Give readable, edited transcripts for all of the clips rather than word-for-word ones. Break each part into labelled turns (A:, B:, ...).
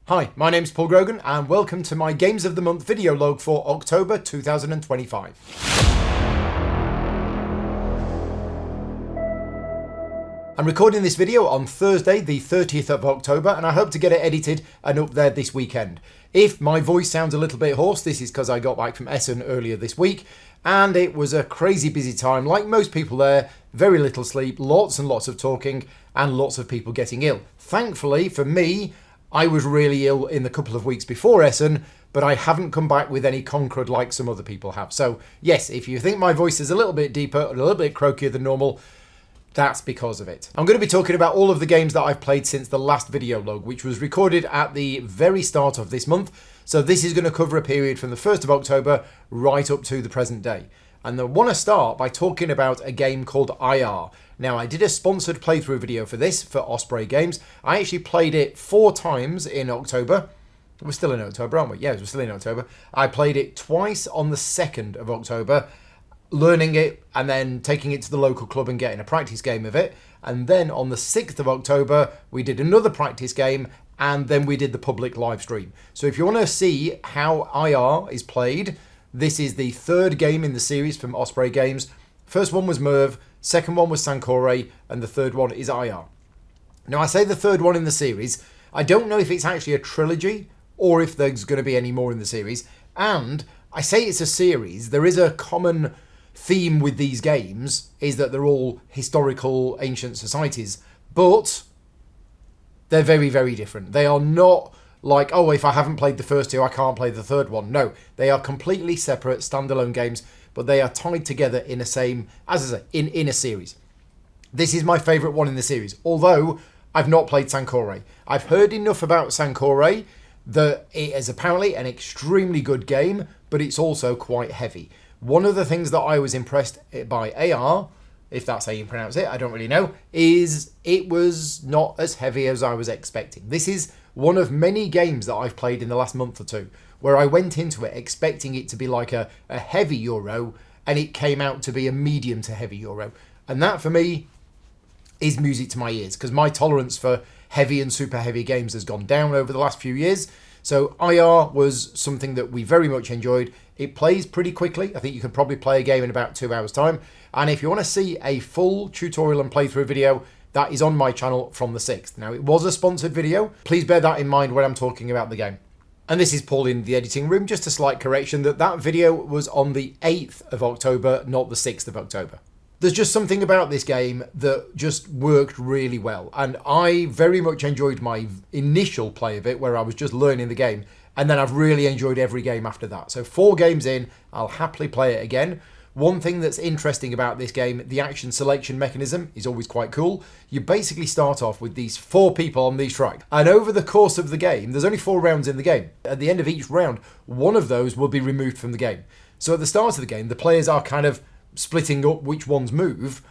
A: Hi, my name's Paul Grogan and welcome to my Games of the Month video log for October 2025. I'm recording this video on Thursday the 30th of October and I hope to get it edited and up there this weekend. If my voice sounds a little bit hoarse, this is because I got back from Essen earlier this week and it was a crazy busy time like most people there, very little sleep, lots and lots of talking and lots of people getting ill. Thankfully for me, I was really ill in the couple of weeks before Essen, but I haven't come back with any concrete like some other people have. So yes, if you think my voice is a little bit deeper, a little bit croakier than normal, that's because of it. I'm going to be talking about all of the games that I've played since the last video log, which was recorded at the very start of this month. So this is going to cover a period from the 1st of October right up to the present day. And I want to start by talking about a game called Ayar. Now, I did a sponsored playthrough video for this, for Osprey Games. I actually played it 4 times in October. We're still in October, aren't we? Yeah, we're still in October. I played it twice on the 2nd of October, learning it and then taking it to the local club and getting a practice game of it. And then on the 6th of October, we did another practice game and then we did the public live stream. So if you want to see how Ayar is played, this is the 3rd game in the series from Osprey Games. First one was Merv, second one was Sancore, and the 3rd one is Ayar. Now I say the 3rd one in the series, I don't know if it's actually a trilogy or if there's going to be any more in the series. And I say it's a series, there is a common theme with these games, is that they're all historical ancient societies, but they're very, very different. They are not like, oh, if I haven't played the first 2, I can't play the 3rd one. No, they are completely separate, standalone games, but they are tied together in a same, as I say, in a series. This is my favourite one in the series, although I've not played Sancore. I've heard enough about Sancore that it is apparently an extremely good game, but it's also quite heavy. One of the things that I was impressed by Ayar, if that's how you pronounce it, I don't really know, is it was not as heavy as I was expecting. This is one of many games that I've played in the last month or two where I went into it expecting it to be like a heavy Euro and it came out to be a medium to heavy Euro. And that for me is music to my ears because my tolerance for heavy and super heavy games has gone down over the last few years. So Ayar was something that we very much enjoyed. It plays pretty quickly. I think you can probably play a game in about 2 hours time. And if you want to see a full tutorial and playthrough video, that is on my channel from the 6th. Now, it was a sponsored video. Please bear that in mind when I'm talking about the game. And this is Paul in the editing room. Just a slight correction that video was on the 8th of October, not the 6th of October. There's just something about this game that just worked really well. And I very much enjoyed my initial play of it, where I was just learning the game. And then I've really enjoyed every game after that. So 4 games in, I'll happily play it again. One thing that's interesting about this game, the action selection mechanism is always quite cool. You basically start off with these 4 people on these tracks. And over the course of the game, there's only 4 rounds in the game. At the end of each round, one of those will be removed from the game. So at the start of the game, the players are kind of splitting up which ones move.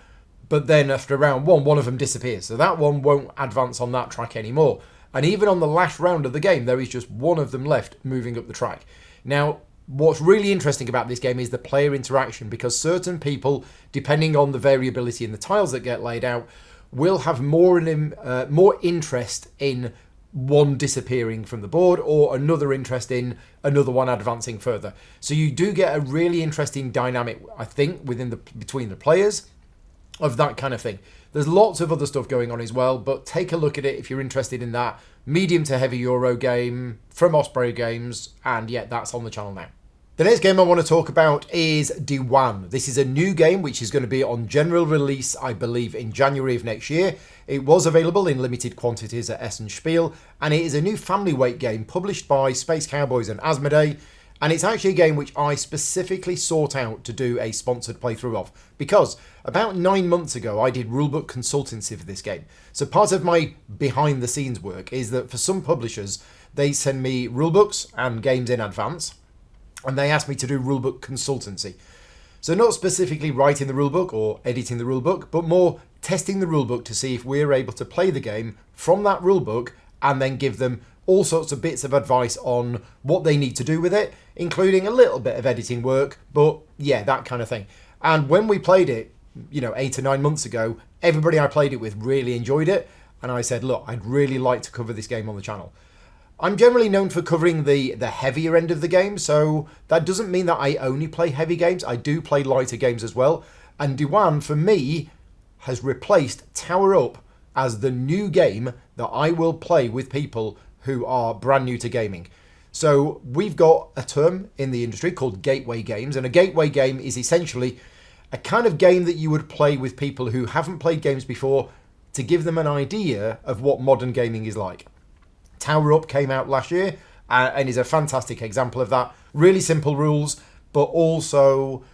A: But then after round 1, one of them disappears. So that one won't advance on that track anymore. And even on the last round of the game, there is just one of them left moving up the track. Now, what's really interesting about this game is the player interaction, because certain people, depending on the variability in the tiles that get laid out, will have more interest in one disappearing from the board or another interest in another one advancing further. So you do get a really interesting dynamic, I think, between the players of that kind of thing. There's lots of other stuff going on as well, but take a look at it if you're interested in that medium to heavy Euro game from Osprey Games, and yeah, that's on the channel now. The next game I want to talk about is Dewan. This is a new game which is going to be on general release, I believe, in January of next year. It was available in limited quantities at Essen Spiel, and it is a new family weight game published by Space Cowboys and Asmodee. And it's actually a game which I specifically sought out to do a sponsored playthrough of, because about 9 months ago I did rulebook consultancy for this game. So part of my behind the scenes work is that for some publishers, they send me rulebooks and games in advance, and they ask me to do rulebook consultancy. So not specifically writing the rulebook or editing the rulebook, but more testing the rulebook to see if we're able to play the game from that rulebook and then give them all sorts of bits of advice on what they need to do with it, including a little bit of editing work, but yeah, that kind of thing. And when we played it, 8 or 9 months ago, everybody I played it with really enjoyed it, and I said, look, I'd really like to cover this game on the channel. I'm generally known for covering the heavier end of the game, so that doesn't mean that I only play heavy games. I do play lighter games as well. And Dewan, for me, has replaced Tower Up as the new game that I will play with people who are brand new to gaming. So we've got a term in the industry called gateway games, and a gateway game is essentially a kind of game that you would play with people who haven't played games before to give them an idea of what modern gaming is like. Tower Up came out last year and is a fantastic example of that. Really simple rules, but also,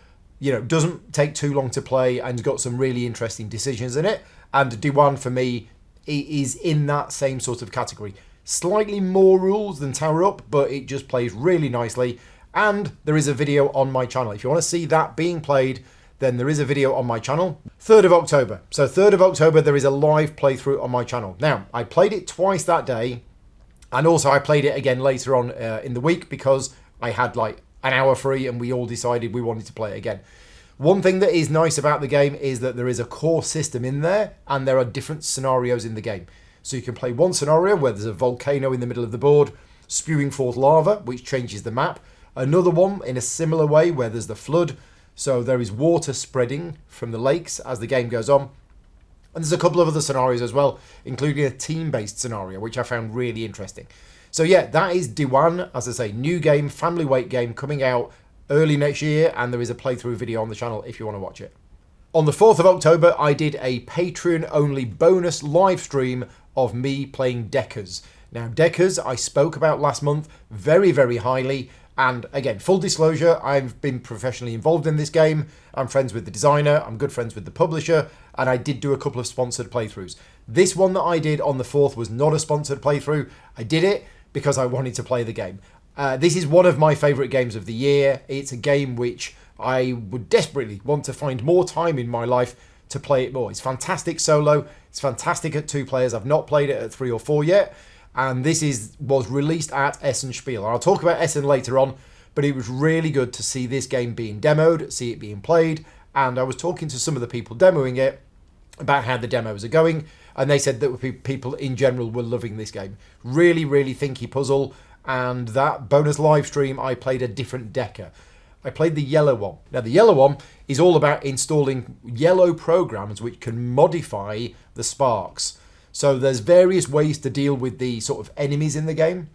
A: doesn't take too long to play and got some really interesting decisions in it. And Dewan, for me, is in that same sort of category. Slightly more rules than Tower Up, but it just plays really nicely. And there is a video on my channel. If you want to see that being played, then there is a video on my channel. 3rd of October. So 3rd of October, there is a live playthrough on my channel. Now, I played it twice that day. And also I played it again later on in the week because I had like an hour free and we all decided we wanted to play it again. One thing that is nice about the game is that there is a core system in there and there are different scenarios in the game. So you can play one scenario where there's a volcano in the middle of the board spewing forth lava, which changes the map. Another one in a similar way where there's the flood. So there is water spreading from the lakes as the game goes on. And there's a couple of other scenarios as well, including a team-based scenario, which I found really interesting. So yeah, that is Dewan, as I say, new game, family weight game coming out early next year, and there is a playthrough video on the channel if you want to watch it. On the 4th of October, I did a Patreon-only bonus live stream of me playing Deckers. Now, Deckers I spoke about last month very, very highly. And again, full disclosure, I've been professionally involved in this game. I'm friends with the designer, I'm good friends with the publisher, and I did do a couple of sponsored playthroughs. This one that I did on the 4th was not a sponsored playthrough. I did it because I wanted to play the game. This is one of my favourite games of the year. It's a game which I would desperately want to find more time in my life to play it more. It's fantastic solo, it's fantastic at 2 players. I've not played it at 3 or 4 yet. And this was released at Essen Spiel. I'll talk about Essen later on, but it was really good to see this game being demoed, see it being played, and I was talking to some of the people demoing it about how the demos are going, and they said that people in general were loving this game. Really, really thinky puzzle, and that bonus live stream, I played a different Decker. I played the yellow one. Now, the yellow one is all about installing yellow programs which can modify the sparks. So there's various ways to deal with the sort of enemies in the game.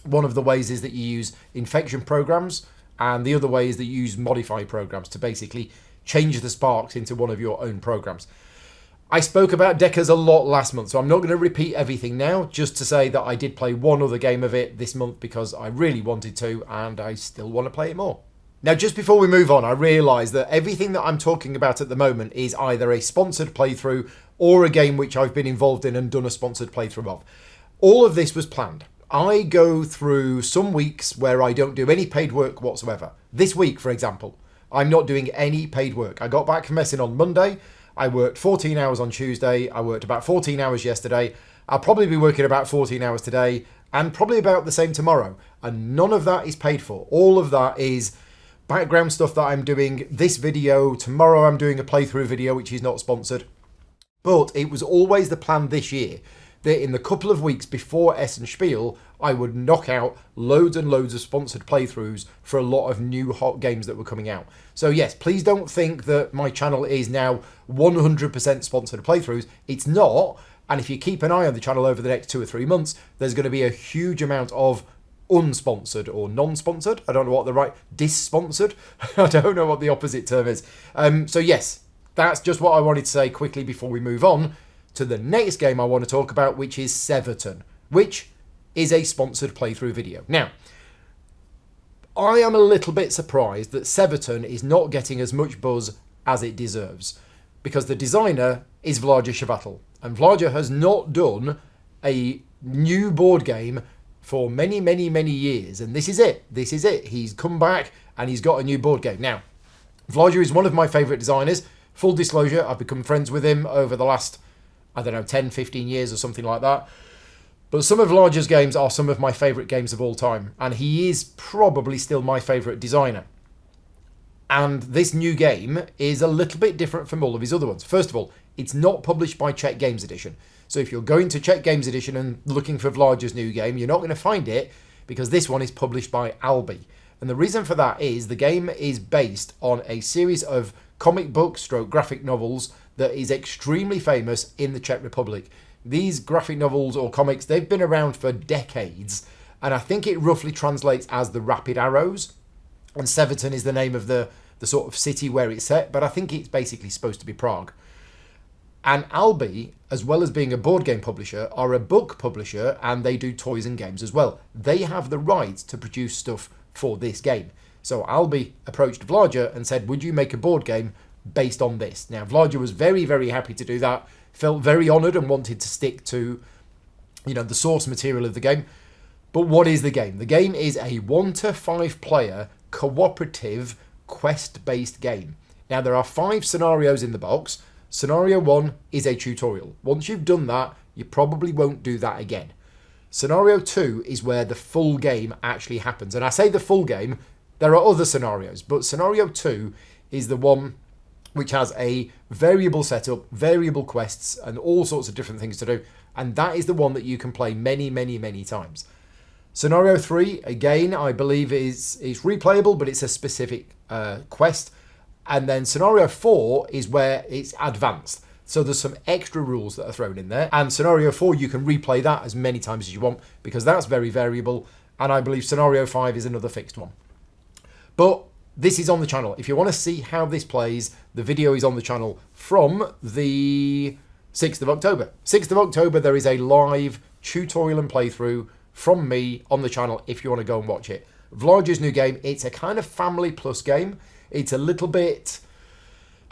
A: One of the ways is that you use infection programs, and the other way is that you use modify programs to basically change the sparks into one of your own programs. I spoke about Deckers a lot last month, so I'm not going to repeat everything now, just to say that I did play one other game of it this month because I really wanted to, and I still want to play it more. Now, just before we move on, I realise that everything that I'm talking about at the moment is either a sponsored playthrough or a game which I've been involved in and done a sponsored playthrough of. All of this was planned. I go through some weeks where I don't do any paid work whatsoever. This week, for example, I'm not doing any paid work. I got back from Essen on Monday. I worked 14 hours on Tuesday. I worked about 14 hours yesterday. I'll probably be working about 14 hours today and probably about the same tomorrow. And none of that is paid for. All of that is background stuff that I'm doing. This video, tomorrow I'm doing a playthrough video which is not sponsored. But it was always the plan this year that in the couple of weeks before Essen Spiel, I would knock out loads and loads of sponsored playthroughs for a lot of new hot games that were coming out. So yes, please don't think that my channel is now 100% sponsored playthroughs. It's not. And if you keep an eye on the channel over the next 2 or 3 months, there's going to be a huge amount of unsponsored or non-sponsored. I don't know what the right, dissponsored. I don't know what the opposite term is. So yes, that's just what I wanted to say quickly before we move on to the next game I want to talk about, which is Severton, which is a sponsored playthrough video. Now, I am a little bit surprised that Severton is not getting as much buzz as it deserves, because the designer is Vlaja Severton, and Vlaja has not done a new board game for many, many, many years, and this is it. This is it. He's come back and he's got a new board game. Now, Vlaja is one of my favourite designers. Full disclosure, I've become friends with him over the last, 10, 15 years or something like that. But some of Vlaja's games are some of my favourite games of all time, and he is probably still my favourite designer. And this new game is a little bit different from all of his other ones. First of all, it's not published by Czech Games Edition. So if you're going to Czech Games Edition and looking for Vláďa's new game, you're not going to find it because this one is published by Albi. And the reason for that is the game is based on a series of comic book stroke graphic novels that is extremely famous in the Czech Republic. These graphic novels or comics, they've been around for decades, and I think it roughly translates as the Rapid Arrows, and Severton is the name of the sort of city where it's set, but I think it's basically supposed to be Prague. And Albi, as well as being a board game publisher, are a book publisher, and they do toys and games as well. They have the rights to produce stuff for this game. So Albi approached Vláďa and said, would you make a board game based on this? Now, Vláďa was very, very happy to do that, felt very honoured and wanted to stick to, the source material of the game. But what is the game? The game is a 1 to 5 player cooperative quest-based game. Now, there are 5 scenarios in the box. Scenario 1 is a tutorial. Once you've done that, you probably won't do that again. Scenario 2 is where the full game actually happens. And I say the full game, there are other scenarios, but scenario 2 is the one which has a variable setup, variable quests, and all sorts of different things to do. And that is the one that you can play many, many, many times. Scenario 3, again, I believe is replayable, but it's a specific quest. And then scenario 4 is where it's advanced. So there's some extra rules that are thrown in there. And scenario 4, you can replay that as many times as you want because that's very variable. And I believe scenario 5 is another fixed one. But this is on the channel. If you want to see how this plays, the video is on the channel from the 6th of October. 6th of October, there is a live tutorial and playthrough from me on the channel if you want to go and watch it. Vláďa's new game, it's a kind of family plus game. It's a little bit,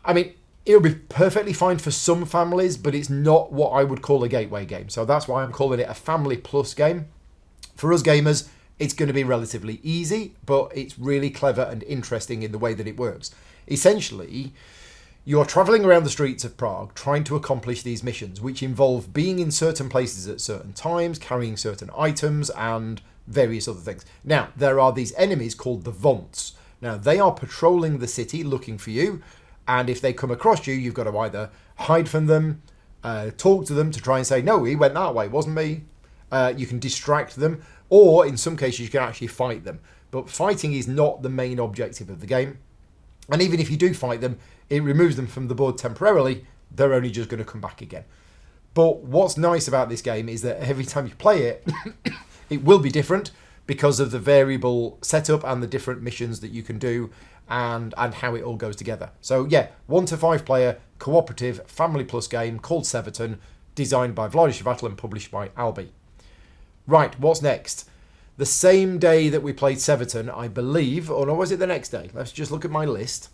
A: it'll be perfectly fine for some families, but it's not what I would call a gateway game. So that's why I'm calling it a family plus game. For us gamers, it's going to be relatively easy, but it's really clever and interesting in the way that it works. Essentially, you're traveling around the streets of Prague trying to accomplish these missions, which involve being in certain places at certain times, carrying certain items, and various other things. Now, there are these enemies called the Vonts. Now, they are patrolling the city looking for you, and if they come across you, you've got to either hide from them, talk to them to try and say, no, he went that way, wasn't me. You can distract them, or in some cases you can actually fight them. But fighting is not the main objective of the game. And even if you do fight them, it removes them from the board temporarily. They're only just going to come back again. But what's nice about this game is that every time you play it, it will be different because of the variable setup and the different missions that you can do and how it all goes together. So yeah, 1 to 5 player cooperative family plus game called Severton, designed by Vláďa and published by Albi. Right, what's next? The same day that we played Severton, I believe, or no, was it the next day? Let's just look at my list.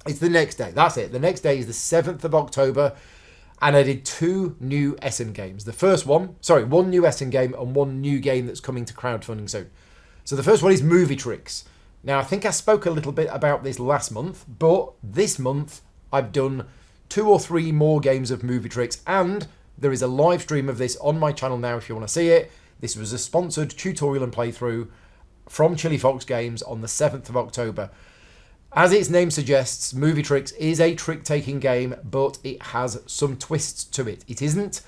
A: It's the next day, that's it. The next day is the 7th of October, and I did 2 new Essen games. The first one, 1 new Essen game and 1 new game that's coming to crowdfunding soon. So the first one is Movie Tricks. Now, I think I spoke a little bit about this last month, but this month I've done 2 or 3 more games of Movie Tricks, and there is a live stream of this on my channel now if you want to see it. This was a sponsored tutorial and playthrough from Chili Fox Games on the 7th of October. As its name suggests, Movie Tricks is a trick-taking game, but it has some twists to it. It isn't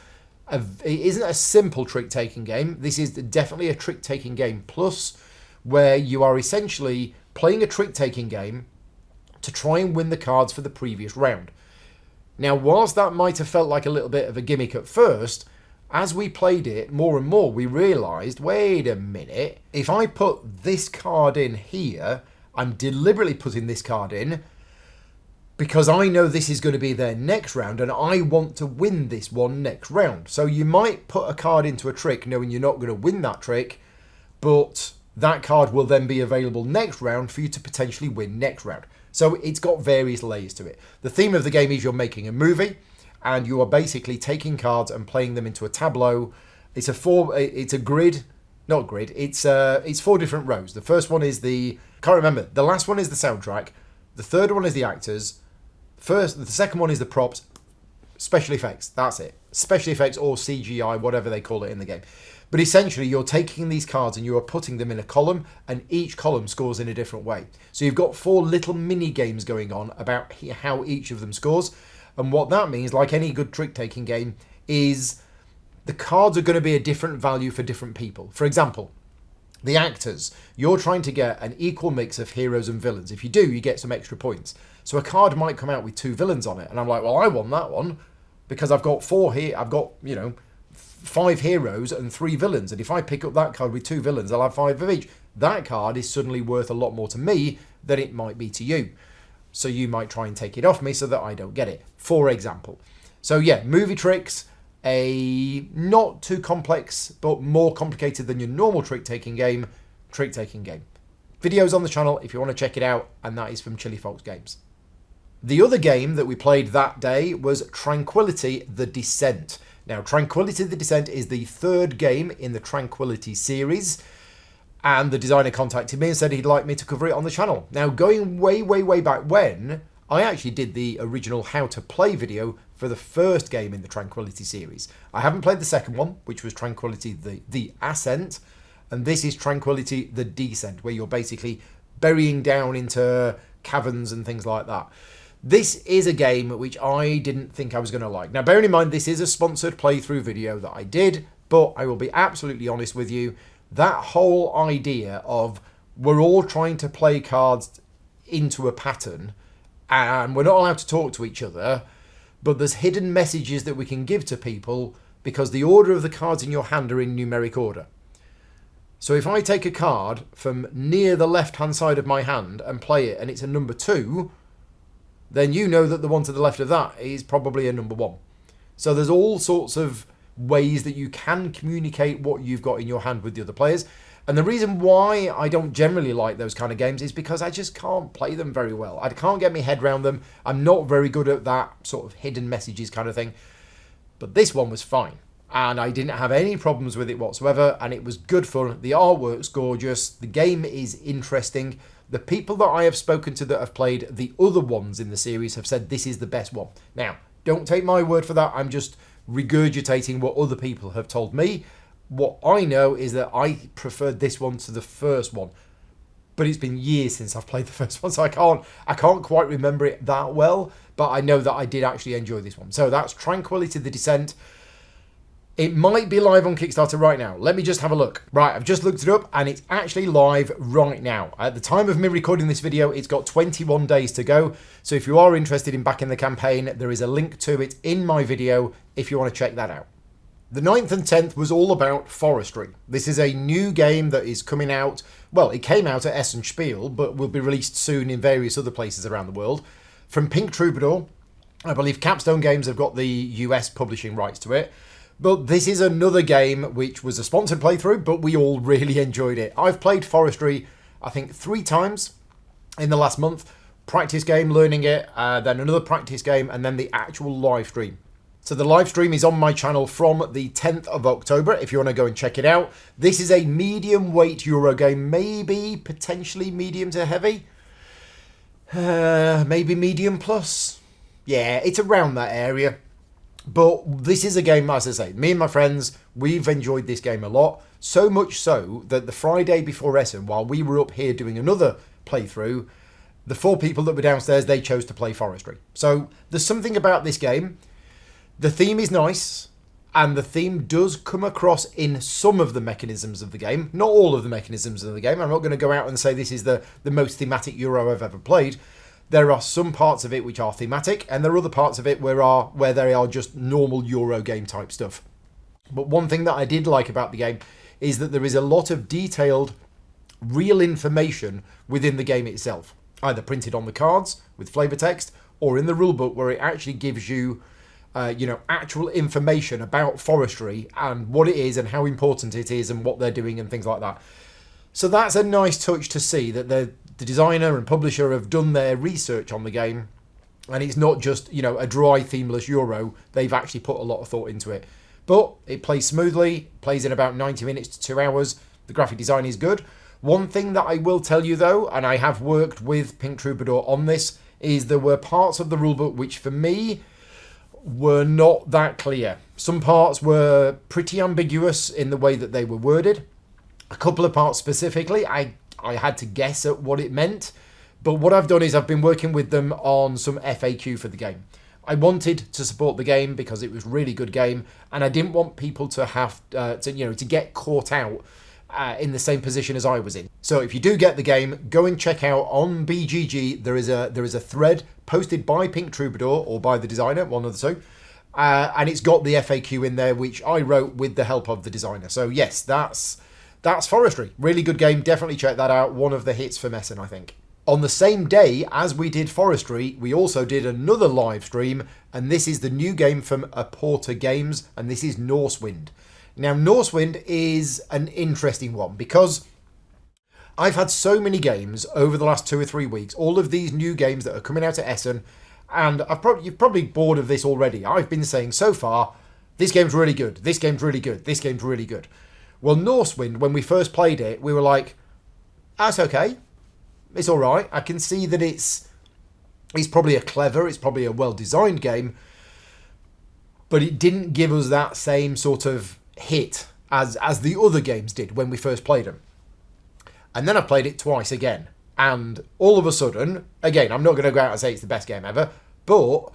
A: a simple trick-taking game. This is definitely a trick-taking game plus, where you are essentially playing a trick-taking game to try and win the cards for the previous round. Now, whilst that might have felt like a little bit of a gimmick at first, as we played it more and more, we realised, wait a minute, if I put this card in here, I'm deliberately putting this card in because I know this is going to be their next round and I want to win this one next round. So you might put a card into a trick knowing you're not going to win that trick, but that card will then be available next round for you to potentially win next round. So it's got various layers to it. The theme of the game is you're making a movie, and you are basically taking cards and playing them into a tableau. It's a grid, not grid. It's 4 different rows. The first one is the last one is the soundtrack. The third one is the actors. The second one is the props, special effects. That's it. Special effects or CGI, whatever they call it in the game. But essentially, you're taking these cards and you are putting them in a column, and each column scores in a different way. So you've got 4 little mini games going on about how each of them scores. And what that means, like any good trick-taking game, is the cards are going to be a different value for different people. For example, the actors, you're trying to get an equal mix of heroes and villains. If you do, you get some extra points. So a card might come out with 2 villains on it, and I'm like, well, I want that one because I've got 4 here. I've got, 5 heroes and 3 villains, and if I pick up that card with 2 villains, I'll have 5 of each. That card is suddenly worth a lot more to me than it might be to you. So you might try and take it off me so that I don't get it, for example. So yeah, movie tricks, a not too complex but more complicated than your normal trick-taking game. Videos on the channel if you want to check it out, and that is from Chili Fox Games. The other game that we played that day was Tranquility the Descent. Now, Tranquility the Descent is the 3rd game in the Tranquility series, and the designer contacted me and said he'd like me to cover it on the channel. Now, going way, way, way back when, I actually did the original how to play video for the 1st game in the Tranquility series. I haven't played the 2nd one, which was Tranquility the Ascent, and this is Tranquility the Descent, where you're basically burying down into caverns and things like that. This is a game which I didn't think I was going to like. Now, bearing in mind, this is a sponsored playthrough video that I did, but I will be absolutely honest with you, that whole idea of we're all trying to play cards into a pattern and we're not allowed to talk to each other, but there's hidden messages that we can give to people because the order of the cards in your hand are in numeric order. So if I take a card from near the left-hand side of my hand and play it and it's a number 2, then you know that the one to the left of that is probably a number 1. So there's all sorts of ways that you can communicate what you've got in your hand with the other players. And the reason why I don't generally like those kind of games is because I just can't play them very well. I can't get my head around them. I'm not very good at that sort of hidden messages kind of thing. But this one was fine. And I didn't have any problems with it whatsoever. And it was good fun. The artwork's gorgeous. The game is interesting. The people that I have spoken to that have played the other ones in the series have said this is the best one. Now, don't take my word for that. I'm just regurgitating what other people have told me. What I know is that I preferred this one to the first one, but it's been years since I've played the first one, so I can't quite remember it that well, but I know that I did actually enjoy this one. So that's Tranquility the Descent. It might be live on Kickstarter right now. Let me just have a look. Right, I've just looked it up and it's actually live right now. At the time of me recording this video, it's got 21 days to go. So if you are interested in backing the campaign, there is a link to it in my video if you want to check that out. The 9th and 10th was all about Forestry. This is a new game that is coming out. Well, it came out at Essen Spiel, but will be released soon in various other places around the world. From Pink Troubadour, I believe Capstone Games have got the US publishing rights to it. But this is another game which was a sponsored playthrough, but we all really enjoyed it. I've played Forestry, I think, 3 times in the last month. Practice game, learning it, then another practice game, and then the actual live stream. So the live stream is on my channel from the 10th of October, if you want to go and check it out. This is a medium weight Euro game, maybe potentially medium to heavy. Maybe medium plus. Yeah, it's around that area. But this is a game, as I say, me and my friends, we've enjoyed this game a lot. So much so that the Friday before Essen, while we were up here doing another playthrough, the 4 people that were downstairs, they chose to play Forestry. So there's something about this game. The theme is nice, and the theme does come across in some of the mechanisms of the game. Not all of the mechanisms of the game. I'm not going to go out and say this is the most thematic Euro I've ever played. There are some parts of it which are thematic, and there are other parts of it where they are just normal Euro game type stuff. But one thing that I did like about the game is that there is a lot of detailed, real information within the game itself. Either printed on the cards with flavour text, or in the rulebook where it actually gives you, actual information about forestry and what it is and how important it is and what they're doing and things like that. So that's a nice touch to see that the designer and publisher have done their research on the game, and it's not just, a dry, themeless Euro. They've actually put a lot of thought into it. But it plays smoothly, plays in about 90 minutes to 2 hours. The graphic design is good. One thing that I will tell you though, and I have worked with Pink Troubadour on this, is there were parts of the rulebook which for me were not that clear. Some parts were pretty ambiguous in the way that they were worded. A couple of parts specifically, I had to guess at what it meant. But what I've done is I've been working with them on some FAQ for the game. I wanted to support the game because it was a really good game, and I didn't want people to have to get caught out in the same position as I was in. So if you do get the game, go and check out on BGG. There is a thread posted by Pink Troubadour or by the designer, one of the two, and it's got the FAQ in there, which I wrote with the help of the designer. So yes, that's Forestry. Really good game. Definitely check that out. One of the hits from Essen, I think. On the same day as we did Forestry, we also did another live stream, and this is the new game from Porter Games, and this is Norsewind. Now, Norsewind is an interesting one because I've had so many games over the last 2 or 3 weeks, all of these new games that are coming out at Essen, and you're probably bored of this already. I've been saying so far, this game's really good, this game's really good, this game's really good. Well, Norsewind, when we first played it, we were like, that's okay. It's all right. I can see that it's probably it's probably a well-designed game, but it didn't give us that same sort of hit as the other games did when we first played them. And then I played it twice again, and all of a sudden, again, I'm not going to go out and say it's the best game ever, but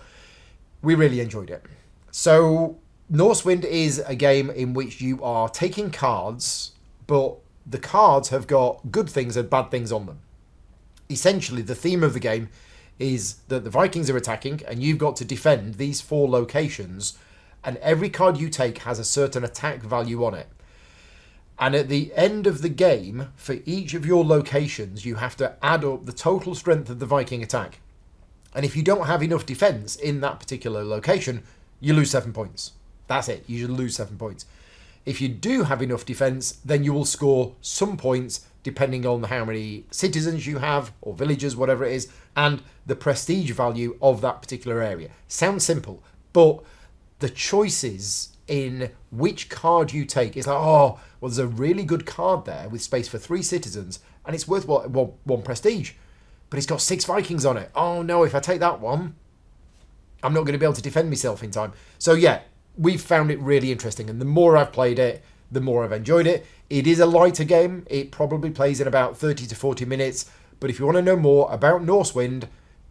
A: we really enjoyed it. So Norsewind is a game in which you are taking cards, but the cards have got good things and bad things on them. Essentially, the theme of the game is that the Vikings are attacking and you've got to defend these 4 locations, and every card you take has a certain attack value on it. And at the end of the game, for each of your locations, you have to add up the total strength of the Viking attack. And if you don't have enough defense in that particular location, you lose 7 points. That's it. You should lose 7 points. If you do have enough defense, then you will score some points depending on how many citizens you have, or villagers, whatever it is, and the prestige value of that particular area. Sounds simple, but the choices in which card you take is like, oh, well, there's a really good card there with space for 3 citizens, and it's worth one prestige, but it's got 6 Vikings on it. Oh no, if I take that one, I'm not going to be able to defend myself in time. So yeah, we've found it really interesting, and the more I've played it, the more I've enjoyed it. It is a lighter game. It probably plays in about 30 to 40 minutes. But if you want to know more about Norsewind,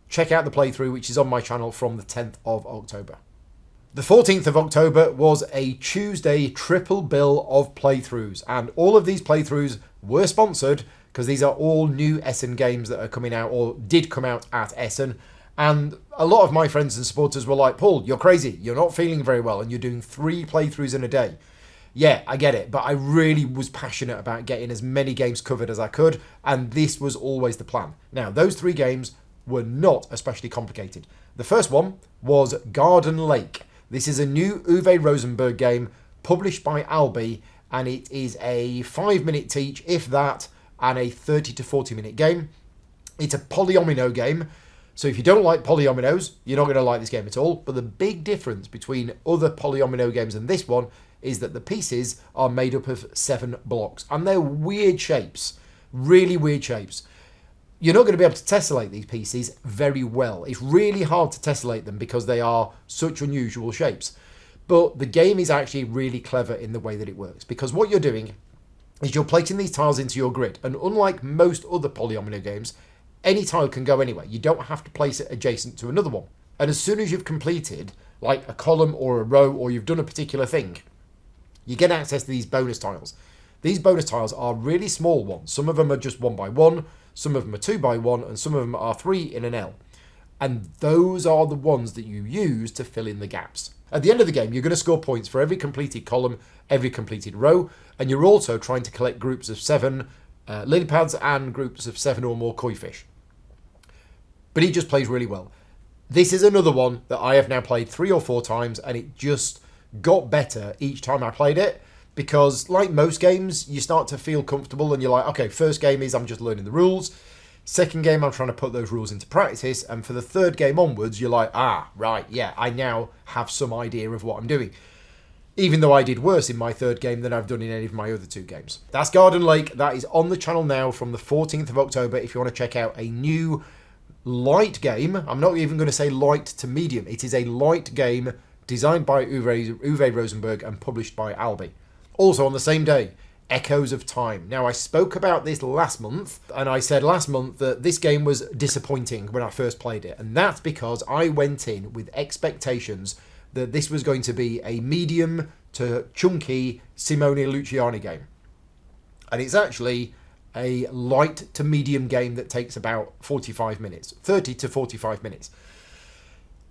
A: check out the playthrough, which is on my channel from the 10th of October. The 14th of October was a Tuesday triple bill of playthroughs. And all of these playthroughs were sponsored because these are all new Essen games that are coming out or did come out at Essen. And a lot of my friends and supporters were like, Paul, you're crazy. You're not feeling very well and you're doing 3 playthroughs in a day. Yeah, I get it, but I really was passionate about getting as many games covered as I could, and this was always the plan. Now, those 3 games were not especially complicated. The first one was Garden Lake. This is a new Uwe Rosenberg game published by Albi, and it is a 5-minute teach, if that, and a 30 to 40-minute game. It's a polyomino game, so if you don't like polyominoes, you're not going to like this game at all, but the big difference between other polyomino games and this one is that the pieces are made up of 7 blocks, and they're weird shapes, really weird shapes. You're not going to be able to tessellate these pieces very well. It's really hard to tessellate them because they are such unusual shapes. But the game is actually really clever in the way that it works, because what you're doing is you're placing these tiles into your grid, and unlike most other polyomino games, any tile can go anywhere. You don't have to place it adjacent to another one. And as soon as you've completed, like a column or a row, or you've done a particular thing, you get access to these bonus tiles. These bonus tiles are really small ones. Some of them are just 1 by 1, some of them are 2 by 1, and some of them are 3 in an L. And those are the ones that you use to fill in the gaps. At the end of the game, you're going to score points for every completed column, every completed row, and you're also trying to collect groups of 7 lily pads and groups of 7 or more koi fish. But it just plays really well. This is another one that I have now played 3 or 4 times, and it just got better each time I played it, because like most games, you start to feel comfortable and you're like, okay, first game is I'm just learning the rules. Second game, I'm trying to put those rules into practice. And for the third game onwards, you're like, right, yeah, I now have some idea of what I'm doing. Even though I did worse in my third game than I've done in any of my other 2 games. That's Garden Lake. That is on the channel now from the 14th of October if you want to check out a new light game. I'm not even going to say light to medium. It is a light game designed by Uwe Rosenberg and published by Albi. Also on the same day, Echoes of Time. Now, I spoke about this last month, and I said last month that this game was disappointing when I first played it, and that's because I went in with expectations that this was going to be a medium to chunky Simone Luciani game. And it's actually a light to medium game that takes about 45 minutes, 30 to 45 minutes.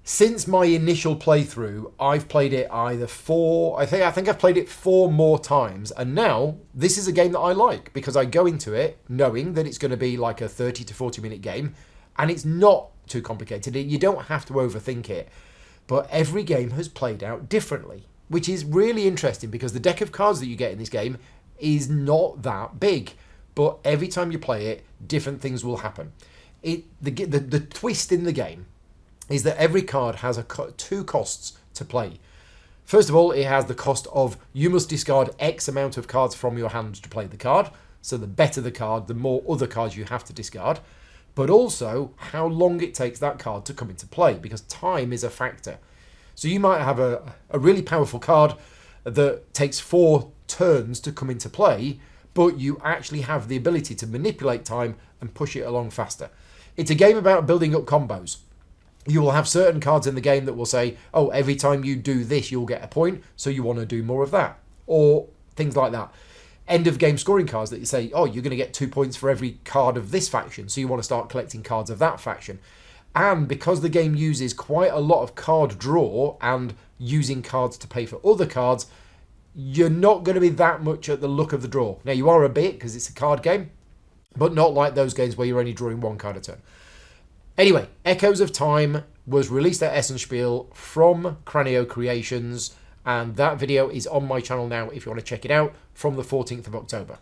A: Since my initial playthrough, I've played it either I think I've played it 4 more times, and now this is a game that I like because I go into it knowing that it's going to be like a 30 to 40 minute game, and it's not too complicated. You don't have to overthink it, but every game has played out differently, which is really interesting because the deck of cards that you get in this game is not that big, but every time you play it, different things will happen. The twist in the game is that every card has 2 costs to play. First of all, it has the cost of you must discard X amount of cards from your hand to play the card. So the better the card, the more other cards you have to discard. But also how long it takes that card to come into play, because time is a factor. So you might have a really powerful card that takes 4 turns to come into play, but you actually have the ability to manipulate time and push it along faster. It's a game about building up combos. You will have certain cards in the game that will say, oh, every time you do this, you'll get a point, so you want to do more of that. Or things like that. End of game scoring cards that you say, oh, you're going to get 2 points for every card of this faction, so you want to start collecting cards of that faction. And because the game uses quite a lot of card draw and using cards to pay for other cards, you're not going to be that much at the luck of the draw. Now, you are a bit, because it's a card game, but not like those games where you're only drawing 1 card a turn. Anyway, Echoes of Time was released at Essen Spiel from Cranio Creations, and that video is on my channel now if you want to check it out, from the 14th of October.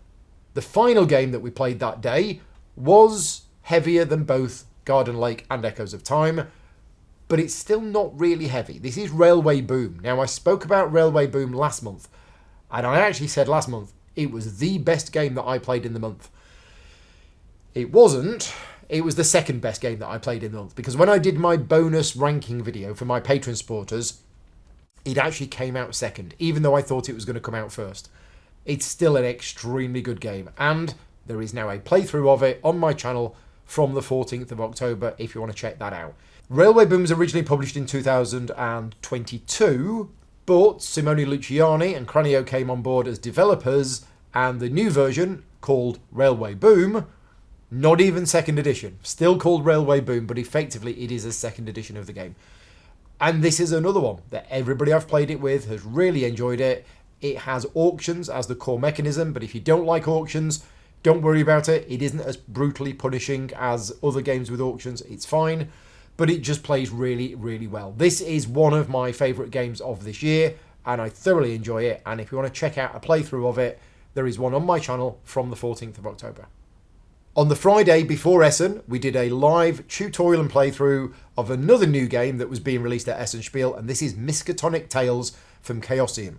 A: The final game that we played that day was heavier than both Garden Lake and Echoes of Time, but it's still not really heavy. This is Railway Boom. Now, I spoke about Railway Boom last month, and I actually said last month it was the best game that I played in the month. It wasn't. It was the second best game that I played in the month, because when I did my bonus ranking video for my Patreon supporters, it actually came out second, even though I thought it was going to come out first. It's still an extremely good game, and there is now a playthrough of it on my channel from the 14th of October if you want to check that out. Railway Boom was originally published in 2022, but Simone Luciani and Cranio came on board as developers, and the new version, called Railway Boom, not even second edition, still called Railway Boom, but effectively it is a second edition of the game. And this is another one that everybody I've played it with has really enjoyed it. It has auctions as the core mechanism, but if you don't like auctions, don't worry about it. It isn't as brutally punishing as other games with auctions. It's fine, but it just plays really, really well. This is one of my favourite games of this year, and I thoroughly enjoy it. And if you want to check out a playthrough of it, there is one on my channel from the 14th of October. On the Friday before Essen, we did a live tutorial and playthrough of another new game that was being released at Essen Spiel, and this is Miskatonic Tales from Chaosium.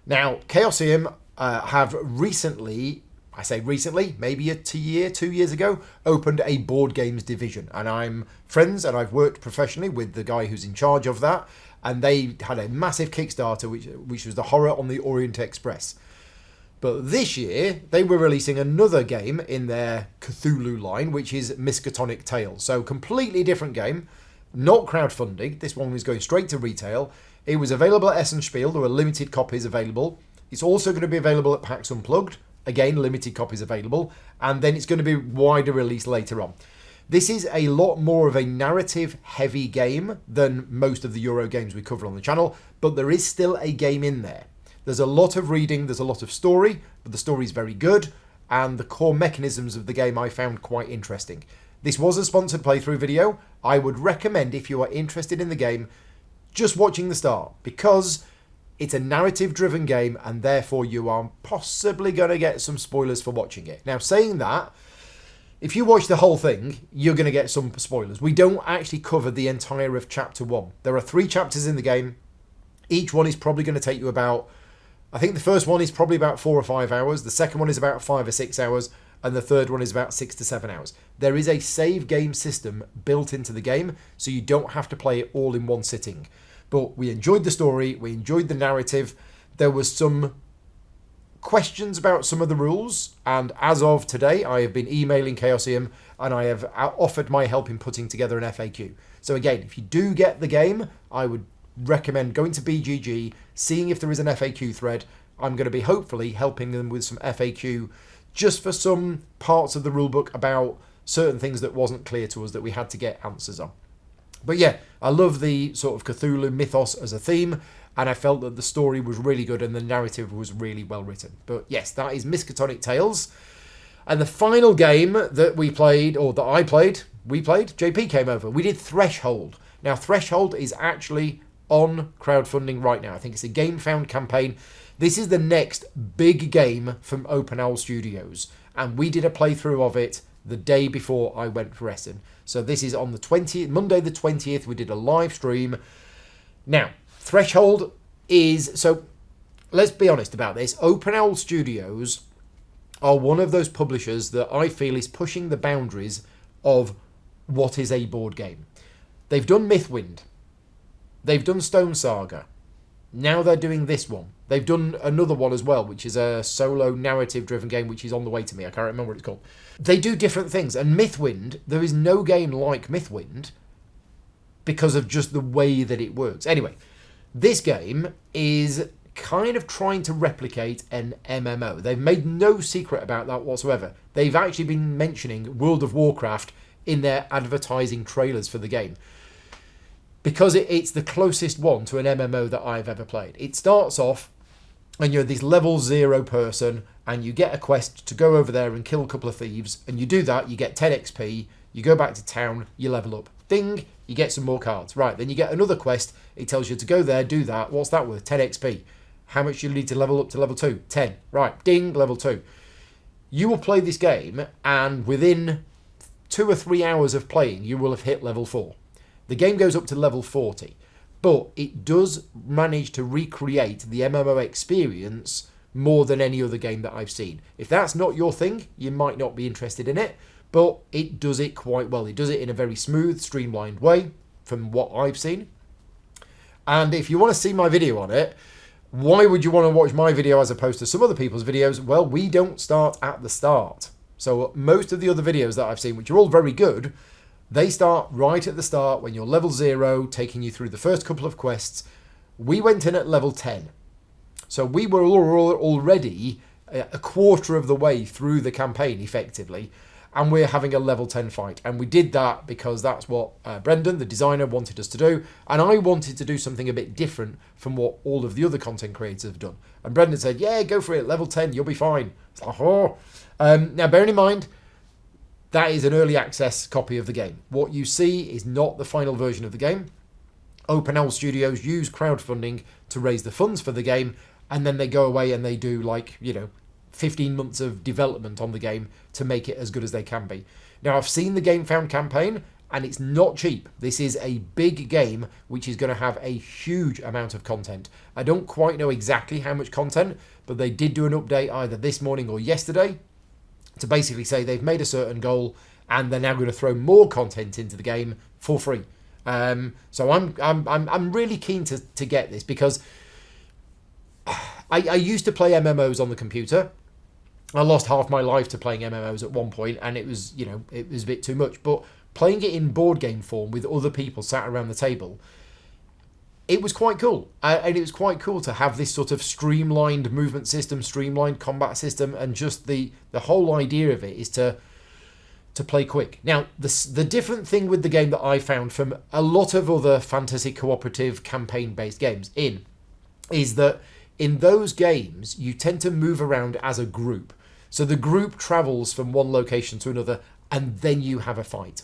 A: Now, Chaosium have recently, I say recently, maybe 2 years ago, opened a board games division, and I'm friends and I've worked professionally with the guy who's in charge of that, and they had a massive Kickstarter which was the Horror on the Orient Express. But this year, they were releasing another game in their Cthulhu line, which is Miskatonic Tales. So, completely different game, not crowdfunding. This one was going straight to retail. It was available at Essen Spiel. There were limited copies available. It's also going to be available at PAX Unplugged. Again, limited copies available. And then it's going to be wider release later on. This is a lot more of a narrative-heavy game than most of the Euro games we cover on the channel, but there is still a game in there. There's a lot of reading, there's a lot of story, but the story is very good, and the core mechanisms of the game I found quite interesting. This was a sponsored playthrough video. I would recommend, if you are interested in the game, just watching the start, because it's a narrative-driven game, and therefore you are possibly going to get some spoilers for watching it. Now, saying that, if you watch the whole thing, you're going to get some spoilers. We don't actually cover the entire of Chapter 1. There are 3 chapters in the game. Each one is probably going to take you about, I think the first one is probably about 4 or 5 hours. The second one is about 5 or 6 hours. And the third one is about 6 to 7 hours. There is a save game system built into the game, so you don't have to play it all in one sitting. But we enjoyed the story. We enjoyed the narrative. There was some questions about some of the rules, and as of today, I have been emailing Chaosium and I have offered my help in putting together an FAQ. So again, if you do get the game, I would recommend going to BGG, seeing if there is an FAQ thread. I'm going to be hopefully helping them with some FAQ just for some parts of the rulebook about certain things that wasn't clear to us that we had to get answers on. But yeah, I love the sort of Cthulhu mythos as a theme, and I felt that the story was really good and the narrative was really well written. But yes, that is Miskatonic Tales. And the final game that we played, or that I played, JP came over. We did Threshold. Now, Threshold is actually on crowdfunding right now. I think it's a Game Found campaign. This is the next big game from Open Owl Studios. And we did a playthrough of it the day before I went for Essen. So this is on the 20th, Monday the 20th. We did a live stream. Now, Threshold is... So, let's be honest about this. Open Owl Studios are one of those publishers that I feel is pushing the boundaries of what is a board game. They've done Mythwind. They've done Stone Saga. Now they're doing this one. They've done another one as well, which is a solo narrative-driven game, which is on the way to me. I can't remember what it's called. They do different things. And Mythwind, there is no game like Mythwind because of just the way that it works. Anyway, this game is kind of trying to replicate an MMO. They've made no secret about that whatsoever. They've actually been mentioning World of Warcraft in their advertising trailers for the game, because it's the closest one to an MMO that I've ever played. It starts off and you're this level 0 person and you get a quest to go over there and kill a couple of thieves, and you do that, you get 10 XP, you go back to town, you level up. Ding, you get some more cards. Right, then you get another quest, it tells you to go there, do that. What's that worth? 10 XP. How much do you need to level up to level 2? 10. Right, ding, level 2. You will play this game and within 2 or 3 hours of playing, you will have hit level 4. The game goes up to level 40, but it does manage to recreate the MMO experience more than any other game that I've seen. If that's not your thing, you might not be interested in it, but it does it quite well. It does it in a very smooth, streamlined way from what I've seen. And if you want to see my video on it, why would you want to watch my video as opposed to some other people's videos? Well, we don't start at the start. So most of the other videos that I've seen, which are all very good, they start right at the start when you're level 0, taking you through the first couple of quests. We went in at level 10. So we were already a quarter of the way through the campaign, effectively, and we're having a level 10 fight. And we did that because that's what Brendan, the designer, wanted us to do. And I wanted to do something a bit different from what all of the other content creators have done. And Brendan said, yeah, go for it, level 10, you'll be fine. It's like, oh. Now, bearing in mind, that is an early access copy of the game. What you see is not the final version of the game. Open Owl Studios use crowdfunding to raise the funds for the game, and then they go away and they do 15 months of development on the game to make it as good as they can be. Now, I've seen the Game Found campaign, and it's not cheap. This is a big game which is going to have a huge amount of content. I don't quite know exactly how much content, but they did do an update either this morning or yesterday to basically say they've made a certain goal and they're now going to throw more content into the game for free. So I'm really keen to get this, because I used to play MMOs on the computer. I lost half my life to playing MMOs at one point, and it was a bit too much. But playing it in board game form with other people sat around the table, it was quite cool. And it was quite cool to have this sort of streamlined movement system, streamlined combat system, and just the whole idea of it is to play quick. Now, the different thing with the game that I found from a lot of other fantasy cooperative campaign-based games is that in those games, you tend to move around as a group. So the group travels from one location to another, and then you have a fight.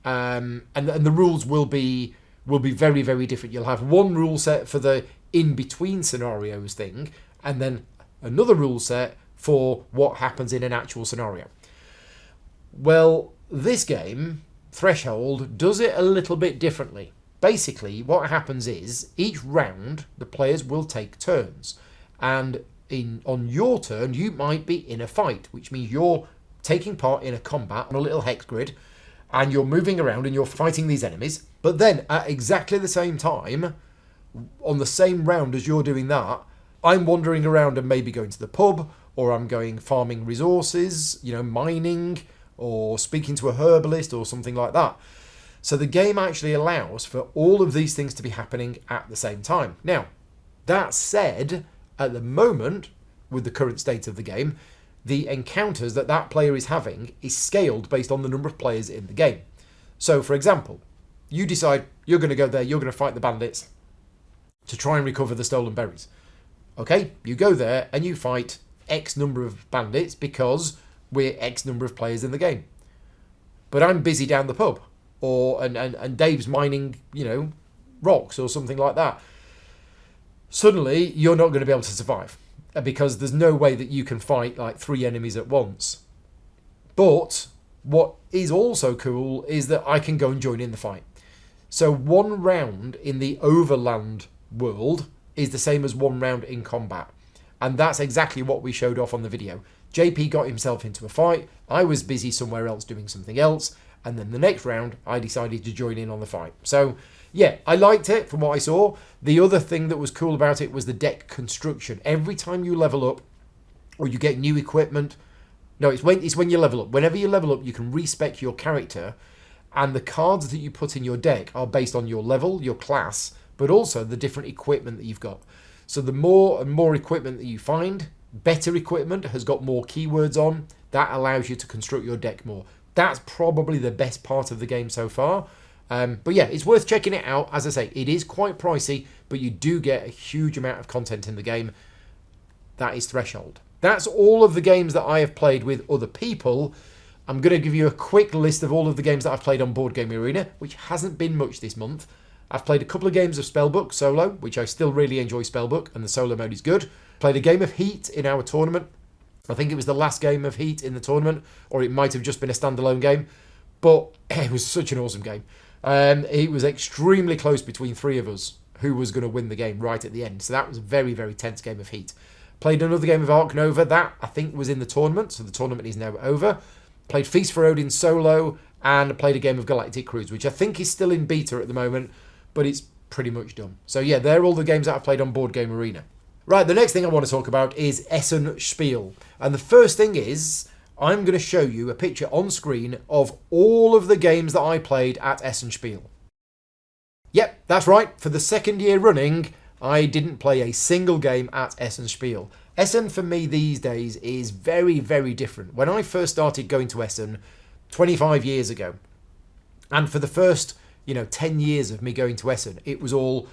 A: And the rules will be very, very different. You'll have one rule set for the in-between scenarios thing, and then another rule set for what happens in an actual scenario. Well, this game, Threshold, does it a little bit differently. Basically, what happens is, each round, the players will take turns. And on your turn, you might be in a fight, which means you're taking part in a combat on a little hex grid, and you're moving around and you're fighting these enemies. But then, at exactly the same time, on the same round as you're doing that, I'm wandering around and maybe going to the pub, or I'm going farming resources, mining, or speaking to a herbalist or something like that. So the game actually allows for all of these things to be happening at the same time. Now, that said, at the moment, with the current state of the game, the encounters that player is having is scaled based on the number of players in the game. So, for example, you decide you're going to go there, you're going to fight the bandits to try and recover the stolen berries. Okay, you go there and you fight X number of bandits because we're X number of players in the game. But I'm busy down the pub, and Dave's mining, rocks or something like that. Suddenly, you're not going to be able to survive because there's no way that you can fight like 3 enemies at once. But what is also cool is that I can go and join in the fight. So 1 round in the overland world is the same as 1 round in combat. And that's exactly what we showed off on the video. JP got himself into a fight, I was busy somewhere else doing something else, and then the next round I decided to join in on the fight. So yeah, I liked it from what I saw. The other thing that was cool about it was the deck construction. Every time you level up or you get new equipment, no, it's when you level up. Whenever you level up, you can respec your character, and the cards that you put in your deck are based on your level, your class, but also the different equipment that you've got. So the more and more equipment that you find, better equipment has got more keywords on. That allows you to construct your deck more. That's probably the best part of the game so far. But yeah, it's worth checking it out. As I say, it is quite pricey, but you do get a huge amount of content in the game. That is Threshold. That's all of the games that I have played with other people. I'm going to give you a quick list of all of the games that I've played on Board Game Arena, which hasn't been much this month. I've played a couple of games of Spellbook solo, which I still really enjoy Spellbook, and the solo mode is good. Played a game of Heat in our tournament. I think it was the last game of Heat in the tournament, or it might have just been a standalone game, but it was such an awesome game. It was extremely close between 3 of us who was going to win the game right at the end. So that was a very, very tense game of Heat. Played another game of Ark Nova. That, I think, was in the tournament, so the tournament is now over. Played Feast for Odin solo, and played a game of Galactic Cruise, which I think is still in beta at the moment, but it's pretty much done. So yeah, they're all the games that I've played on Board Game Arena. Right, the next thing I want to talk about is Essen Spiel. And the first thing is, I'm going to show you a picture on screen of all of the games that I played at Essen Spiel. Yep, that's right. For the 2nd year running, I didn't play a single game at Essen Spiel. Essen for me these days is very, very different. When I first started going to Essen 25 years ago, and for the first 10 years of me going to Essen, it was all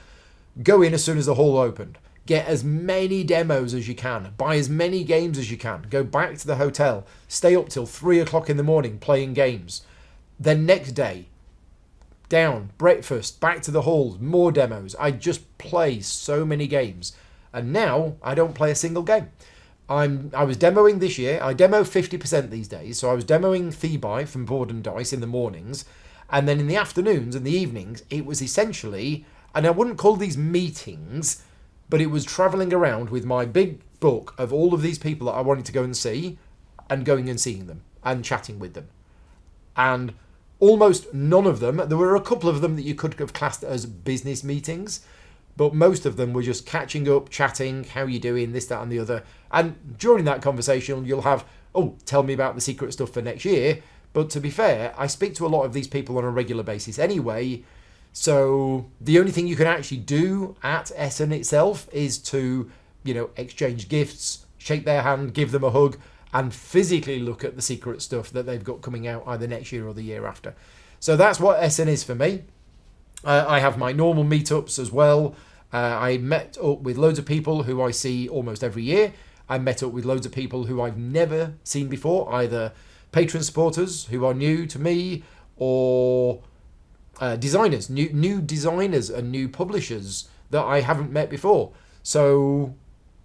A: go in as soon as the hall opened. Get as many demos as you can. Buy as many games as you can. Go back to the hotel. Stay up till 3 o'clock in the morning playing games. Then next day, down, breakfast, back to the halls, more demos. I just play so many games. And now, I don't play a single game. I was demoing this year. I demo 50% these days. So I was demoing Thebai from Board and Dice in the mornings. And then in the afternoons and the evenings, it was essentially, and I wouldn't call these meetings, but it was travelling around with my big book of all of these people that I wanted to go and see, and going and seeing them and chatting with them. And almost none of them, there were a couple of them that you could have classed as business meetings, but most of them were just catching up, chatting, how you doing, this, that and the other. And during that conversation, you'll have, tell me about the secret stuff for next year. But to be fair, I speak to a lot of these people on a regular basis anyway, so the only thing you can actually do at Essen itself is to, exchange gifts, shake their hand, give them a hug, and physically look at the secret stuff that they've got coming out either next year or the year after. So that's what Essen is for me. I have my normal meetups as well. I met up with loads of people who I see almost every year. I met up with loads of people who I've never seen before, either patron supporters who are new to me, or designers, new designers and new publishers that I haven't met before. So,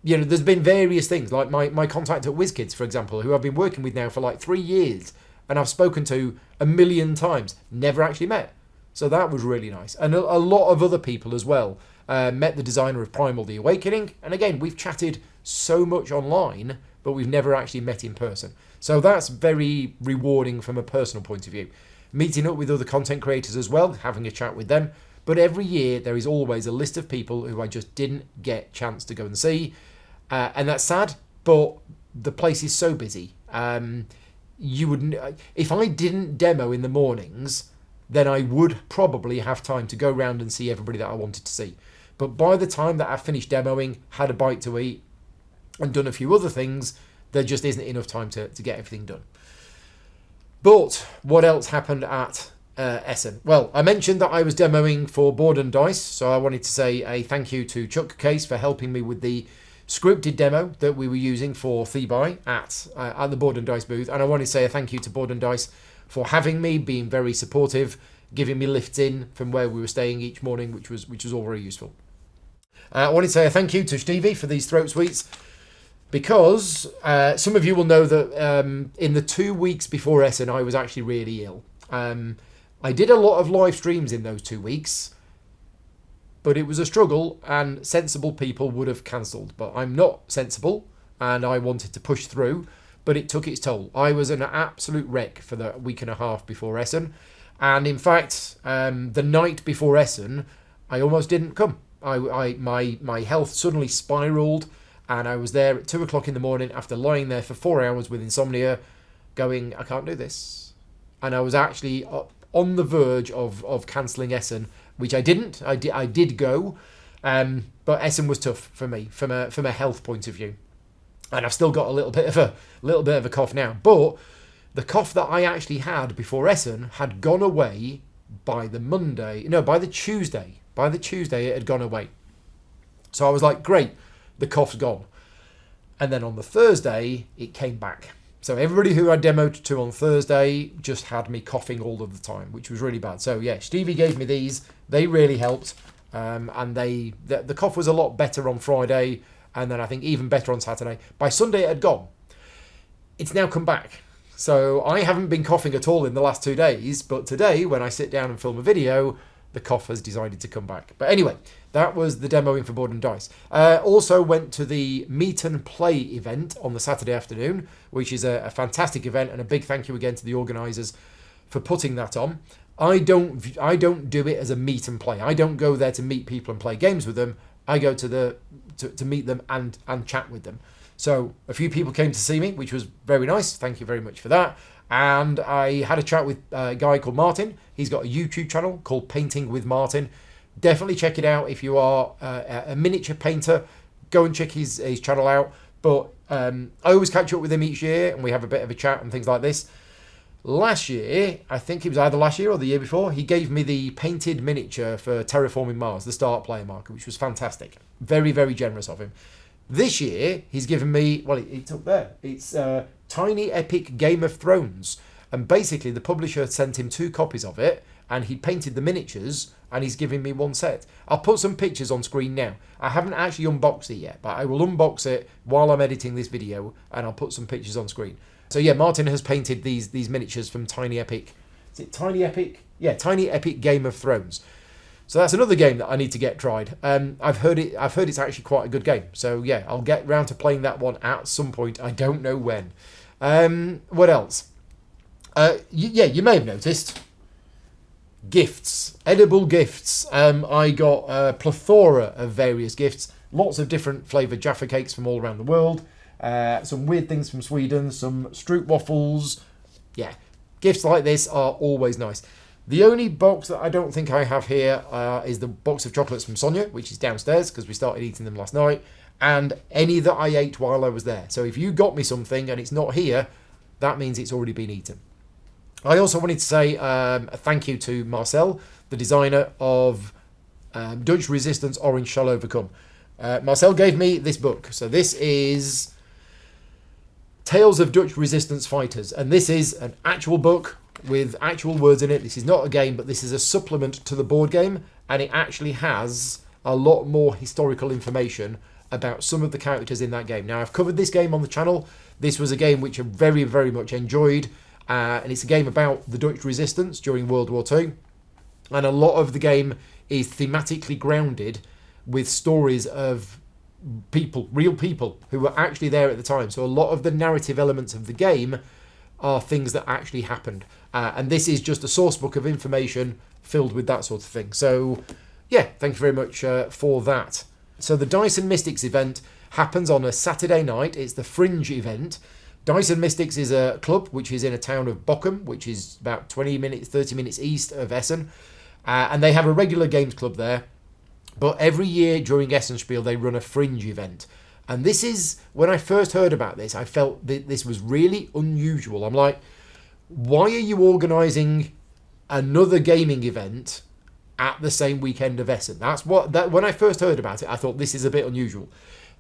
A: there's been various things, like my contact at WizKids, for example, who I've been working with now for like 3 years, and I've spoken to a million times, never actually met. So that was really nice. And a lot of other people as well. Met the designer of Primal The Awakening, and again, we've chatted so much online, but we've never actually met in person. So that's very rewarding from a personal point of view. Meeting up with other content creators as well, having a chat with them. But every year there is always a list of people who I just didn't get a chance to go and see. And that's sad, but the place is so busy. You wouldn't, if I didn't demo in the mornings, then I would probably have time to go around and see everybody that I wanted to see. But by the time that I finished demoing, had a bite to eat, and done a few other things, there just isn't enough time to get everything done. But what else happened at Essen? Well, I mentioned that I was demoing for Board and Dice, so I wanted to say a thank you to Chuck Case for helping me with the scripted demo that we were using for Thebai at the Board and Dice booth. And I want to say a thank you to Board and Dice for having me, being very supportive, giving me lifts in from where we were staying each morning, which was all very useful. I want to say a thank you to Stevie for these throat sweets, because some of you will know that in the 2 weeks before Essen, I was actually really ill. I did a lot of live streams in those 2 weeks, but it was a struggle, and sensible people would have cancelled. But I'm not sensible, and I wanted to push through, but it took its toll. I was an absolute wreck for the week and a half before Essen, and in fact, the night before Essen, I almost didn't come. My health suddenly spiralled, and I was there at 2 o'clock in the morning after lying there for 4 hours with insomnia, going, I can't do this. And I was actually on the verge of cancelling Essen, which I didn't. I did go, but Essen was tough for me from a health point of view, and I've still got a little bit of a cough now. But the cough that I actually had before Essen had gone away by the Tuesday. By the Tuesday, it had gone away. So I was like, great, the cough's gone. And then on the Thursday, it came back. So everybody who I demoed to on Thursday just had me coughing all of the time, which was really bad. So yeah, Stevie gave me these. They really helped. And the cough was a lot better on Friday, and then I think even better on Saturday. By Sunday, it had gone. It's now come back. So I haven't been coughing at all in the last 2 days, but today, when I sit down and film a video, the cough has decided to come back. But anyway, that was the demoing for Board and Dice. Also went to the Meet and Play event on the Saturday afternoon, which is a fantastic event, and a big thank you again to the organisers for putting that on. I don't do it as a meet and play. I don't go there to meet people and play games with them. I go to meet them and chat with them. So a few people came to see me, which was very nice. Thank you very much for that. And I had a chat with a guy called Martin. He's got a YouTube channel called Painting with Martin. Definitely check it out if you are a miniature painter. Go and check his channel out. But I always catch up with him each year, and we have a bit of a chat and things like this. Last year, I think it was either last year or the year before, he gave me the painted miniature for Terraforming Mars, the start player marker, which was fantastic. Very, very generous of him. This year, he's given me, well, it's up there. It's Tiny Epic Game of Thrones. And basically, the publisher sent him 2 copies of it, and he painted the miniatures, and he's giving me 1 set. I'll put some pictures on screen now. I haven't actually unboxed it yet, but I will unbox it while I'm editing this video, and I'll put some pictures on screen. So yeah, Martin has painted these miniatures from Tiny Epic. Is it Tiny Epic? Yeah, Tiny Epic Game of Thrones. So that's another game that I need to get tried. I've heard it's actually quite a good game. So yeah, I'll get round to playing that one at some point. I don't know when. What else? You may have noticed gifts, edible gifts. I got a plethora of various gifts, lots of different flavoured Jaffa cakes from all around the world. Some weird things from Sweden, some Stroop waffles. Yeah, gifts like this are always nice. The only box that I don't think I have here is the box of chocolates from Sonia, which is downstairs because we started eating them last night, and any that I ate while I was there. So if you got me something and it's not here, that means it's already been eaten. I also wanted to say a thank you to Marcel, the designer of Dutch Resistance Orange Shall Overcome. Marcel gave me this book. So this is Tales of Dutch Resistance Fighters, and this is an actual book with actual words in it. This is not a game, but this is a supplement to the board game, and it actually has a lot more historical information about some of the characters in that game. Now, I've covered this game on the channel. This was a game which I very, very much enjoyed, and it's a game about the Dutch resistance during World War II, and a lot of the game is thematically grounded with stories of people, real people who were actually there at the time. So a lot of the narrative elements of the game are things that actually happened. And this is just a source book of information filled with that sort of thing. So, yeah, thank you very much for that. So the Dice and Mystics event happens on a Saturday night. It's the Fringe event. Dice and Mystics is a club which is in a town of Bochum, which is about 30 minutes east of Essen. And they have a regular games club there. But every year during Essen Spiel, they run a Fringe event. And this is, when I first heard about this, I felt that this was really unusual. I'm like, why are you organising another gaming event at the same weekend of Essen? When I first heard about it, I thought this is a bit unusual.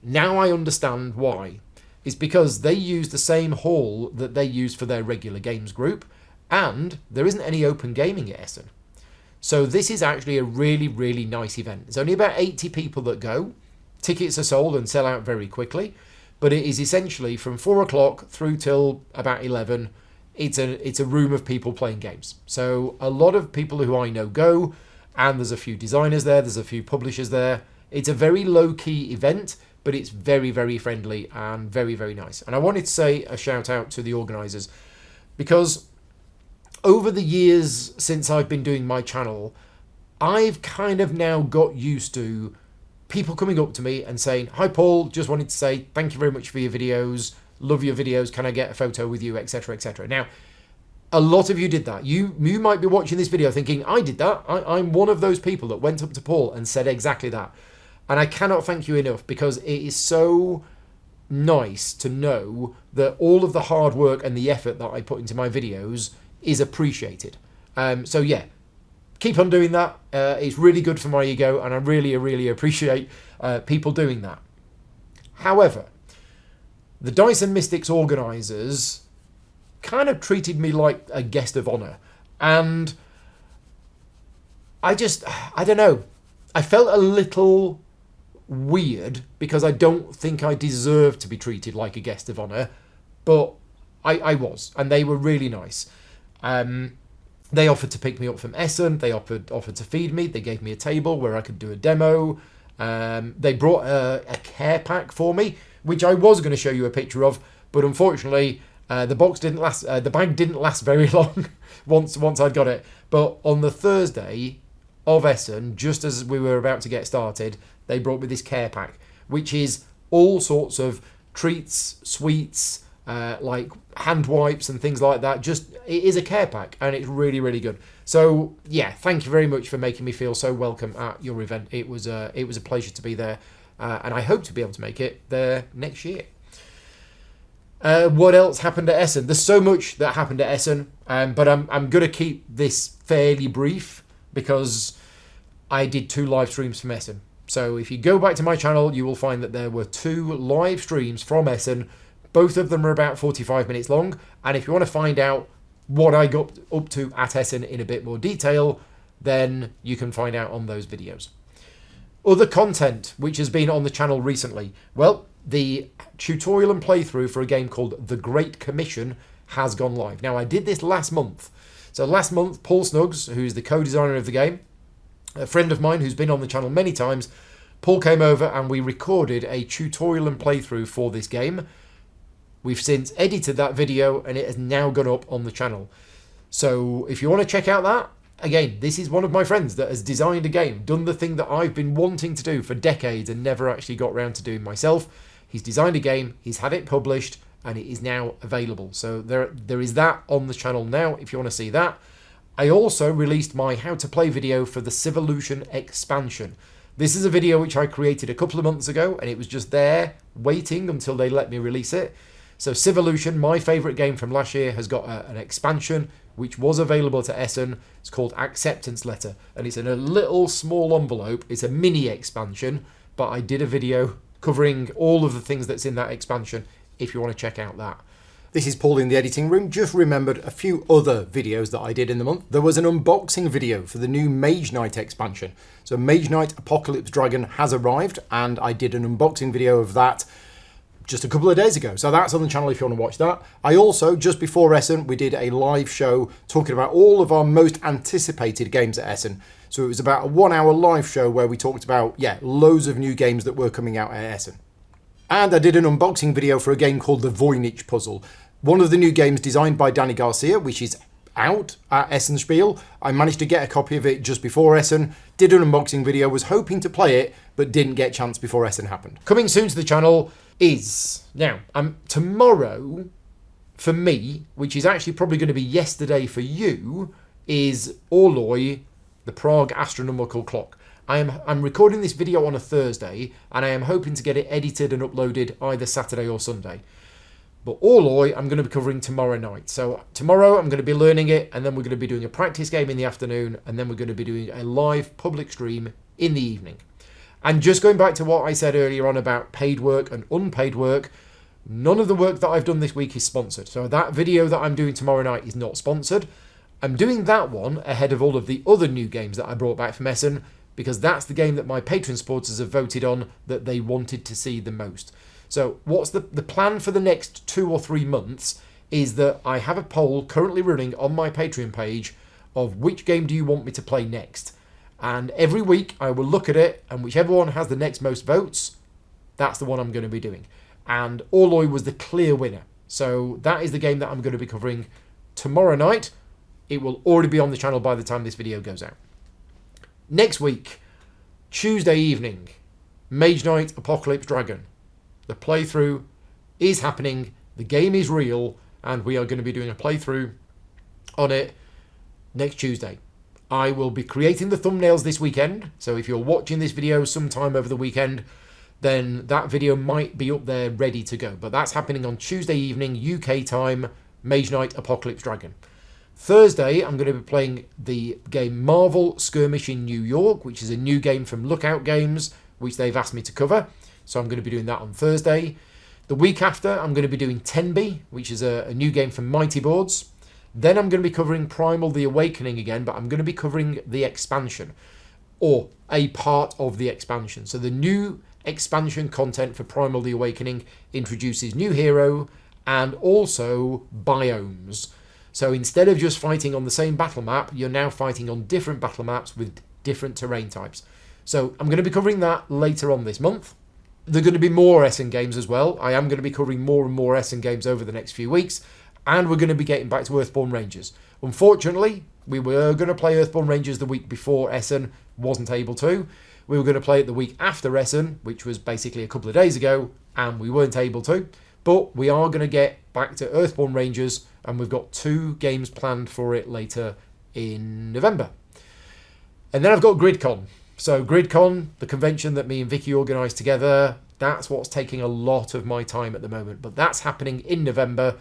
A: Now I understand why. It's because they use the same hall that they use for their regular games group, and there isn't any open gaming at Essen. So this is actually a really, really nice event. There's only about 80 people that go. Tickets are sold and sell out very quickly, but it is essentially from 4 o'clock through till about 11. It's a room of people playing games. So a lot of people who I know go, and there's a few designers there, there's a few publishers there. It's a very low-key event, but it's very, very friendly and very, very nice. And I wanted to say a shout out to the organisers, because over the years since I've been doing my channel, I've kind of now got used to people coming up to me and saying, "Hi Paul, just wanted to say thank you very much for your videos, love your videos, can I get a photo with you, etc, etc." Now, a lot of you did that. You might be watching this video thinking, I did that. I'm one of those people that went up to Paul and said exactly that. And I cannot thank you enough, because it is so nice to know that all of the hard work and the effort that I put into my videos is appreciated. So yeah, keep on doing that. It's really good for my ego, and I really, really appreciate people doing that. However, the Dice and Mystics organisers kind of treated me like a guest of honour. And I don't know. I felt a little weird, because I don't think I deserve to be treated like a guest of honour, but I was, and they were really nice. They offered to pick me up from Essen. They offered to feed me. They gave me a table where I could do a demo. They brought a care pack for me, which I was going to show you a picture of, but unfortunately the box didn't last. The bag didn't last very long once I'd got it. But on the Thursday of Essen, just as we were about to get started, they brought me this care pack, which is all sorts of treats, sweets, like hand wipes and things like that. It is a care pack, and it's really, really good. So yeah, thank you very much for making me feel so welcome at your event. It was a pleasure to be there, and I hope to be able to make it there next year. What else happened at Essen? There's so much that happened at Essen, but I'm going to keep this fairly brief, because I did 2 live streams from Essen. So if you go back to my channel, you will find that there were 2 live streams from Essen. Both of them are about 45 minutes long. And if you want to find out what I got up to at Essen in a bit more detail, then you can find out on those videos. Other content which has been on the channel recently. Well, the tutorial and playthrough for a game called The Great Commission has gone live. Now, I did this last month. So last month, Paul Snuggs, who's the co-designer of the game, a friend of mine who's been on the channel many times, Paul came over and we recorded a tutorial and playthrough for this game. We've since edited that video, and it has now gone up on the channel. So if you want to check out that, again, this is one of my friends that has designed a game, done the thing that I've been wanting to do for decades and never actually got around to doing myself. He's designed a game, he's had it published, and it is now available. So there is that on the channel now if you want to see that. I also released my how to play video for the Severton expansion. This is a video which I created a couple of months ago, and it was just there waiting until they let me release it. So Severton, my favourite game from last year, has got an expansion which was available to Essen. It's called Acceptance Letter, and it's in a little small envelope. It's a mini expansion, but I did a video covering all of the things that's in that expansion if you want to check out that. This is Paul in the editing room. Just remembered a few other videos that I did in the month. There was an unboxing video for the new Mage Knight expansion. So Mage Knight Apocalypse Dragon has arrived, and I did an unboxing video of that just a couple of days ago. So that's on the channel if you want to watch that. I also, just before Essen, we did a live show talking about all of our most anticipated games at Essen. So it was about a 1-hour live show where we talked about, loads of new games that were coming out at Essen. And I did an unboxing video for a game called the Voynich Puzzle. One of the new games designed by Danny Garcia, which is out at Essen Spiel. I managed to get a copy of it just before Essen, did an unboxing video, was hoping to play it, but didn't get a chance before Essen happened. Coming soon to the channel is, now, tomorrow, for me, which is actually probably going to be yesterday for you, is Orloj, the Prague Astronomical Clock. I'm recording this video on a Thursday, and I am hoping to get it edited and uploaded either Saturday or Sunday. But Orloj, I'm going to be covering tomorrow night. So tomorrow I'm going to be learning it, and then we're going to be doing a practice game in the afternoon, and then we're going to be doing a live public stream in the evening. And just going back to what I said earlier on about paid work and unpaid work, none of the work that I've done this week is sponsored. So that video that I'm doing tomorrow night is not sponsored. I'm doing that one ahead of all of the other new games that I brought back from Essen, because that's the game that my Patreon supporters have voted on that they wanted to see the most. So what's the plan for the next 2 or 3 months is that I have a poll currently running on my Patreon page of which game do you want me to play next. And every week I will look at it, and whichever one has the next most votes, that's the one I'm going to be doing. And Orloj was the clear winner. So that is the game that I'm going to be covering tomorrow night. It will already be on the channel by the time this video goes out. Next week, Tuesday evening, Mage Knight Apocalypse Dragon. The playthrough is happening, the game is real, and we are going to be doing a playthrough on it next Tuesday. I will be creating the thumbnails this weekend, so if you're watching this video sometime over the weekend, then that video might be up there ready to go. But that's happening on Tuesday evening, UK time, Mage Knight Apocalypse Dragon. Thursday, I'm going to be playing the game Marvel Skirmish in New York, which is a new game from Lookout Games, which they've asked me to cover. So I'm going to be doing that on Thursday. The week after, I'm going to be doing Tenby, which is a new game from Mighty Boards. Then I'm going to be covering Primal the Awakening again, but I'm going to be covering the expansion, or a part of the expansion. So the new expansion content for Primal the Awakening introduces new hero and also biomes. So instead of just fighting on the same battle map, you're now fighting on different battle maps with different terrain types. So I'm going to be covering that later on this month. There are going to be more Essen games as well. I am going to be covering more and more Essen games over the next few weeks. And we're going to be getting back to Earthborn Rangers. Unfortunately, we were going to play Earthborn Rangers the week before Essen, wasn't able to. We were going to play it the week after Essen, which was basically a couple of days ago, and we weren't able to. But we are going to get back to Earthborn Rangers, and we've got 2 games planned for it later in November. And then I've got GridCon. So GridCon, the convention that me and Vicky organised together, that's what's taking a lot of my time at the moment. But that's happening in November.